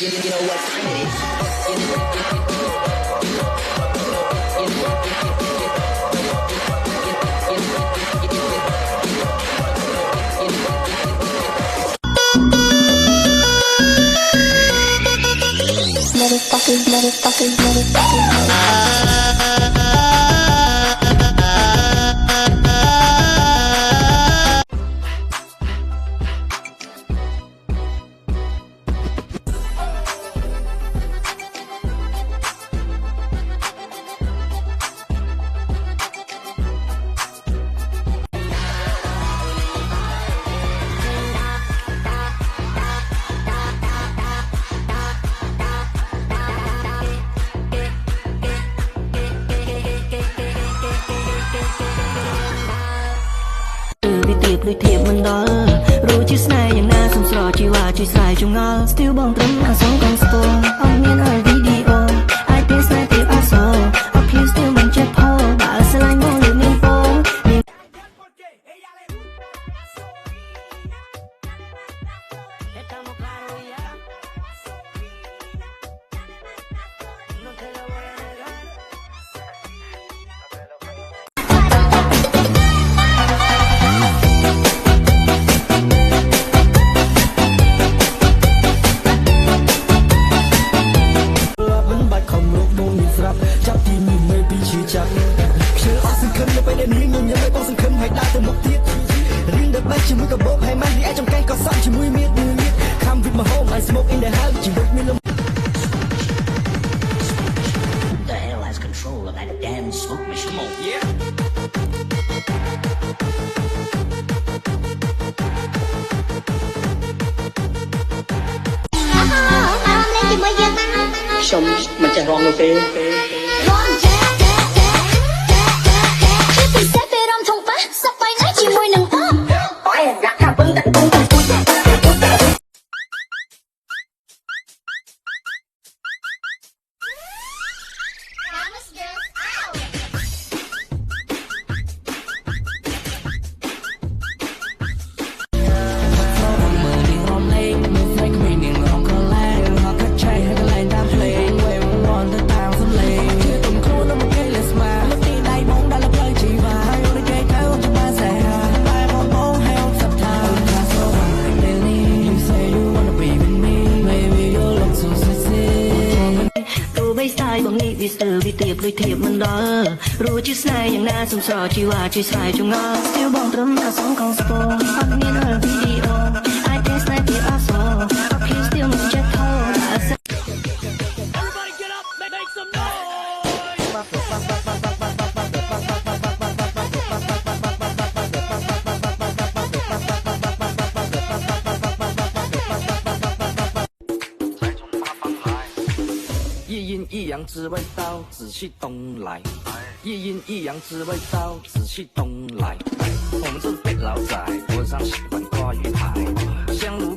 know what time it is. Motherfuckers, motherfuckers, motherfuckers. Lưỡi thiệp mình đó rồi chiếc nàyอย่างน่าสงสารชีว่าชีสายจงเอา still បងត្រឹមអាសងកងស្គាល់អត់មានឲ្យវីដេអូ I think ស្នេហ៍ទៀតអសអត់ please still មិនចេះផបើស្រឡាញ់មកលើមានពងចាប់ទីនេះមេពីឈឺចាប់ខ្ជិលអស់សង្ឃឹមនៅពេលនេះញញឹមឲ្យបងសង្ឃឹមឲ្យដើរទៅមុខទៀតរៀងដើរបែកជាមួយកាបូបហើយមិនរីឯចំកែងក៏សក់ជាមួយមៀតCome with my home I smoke in the house ជីវិតមានលំ The hell has control of that damn smoke machine? Come on, yeah. ខ្ញុំមិនចេះរងនោះទេជាមួយនឹងបងបាយដាក់ថាពឹងតែពឹងតែពួយបងនេះវាស្ទើរវាទៀបលុយធៀបមិនដល់រួចជាស្នេហ៍យ៉ាងណាសង្សារជីវ៉ាជួយស្រ័យចងល់ still បងត្រឹមអាសងកងស្ពងអត់មានវីដេអូ I think ស្នេហ៍ទៀតអសអត់ please still មិនចេះថោ Everybody get up make some noise 一阴一阳之谓道，紫气东来。一阴一阳之谓道，紫气东来。我们这是北老仔，桌上喜欢挂鱼台，香炉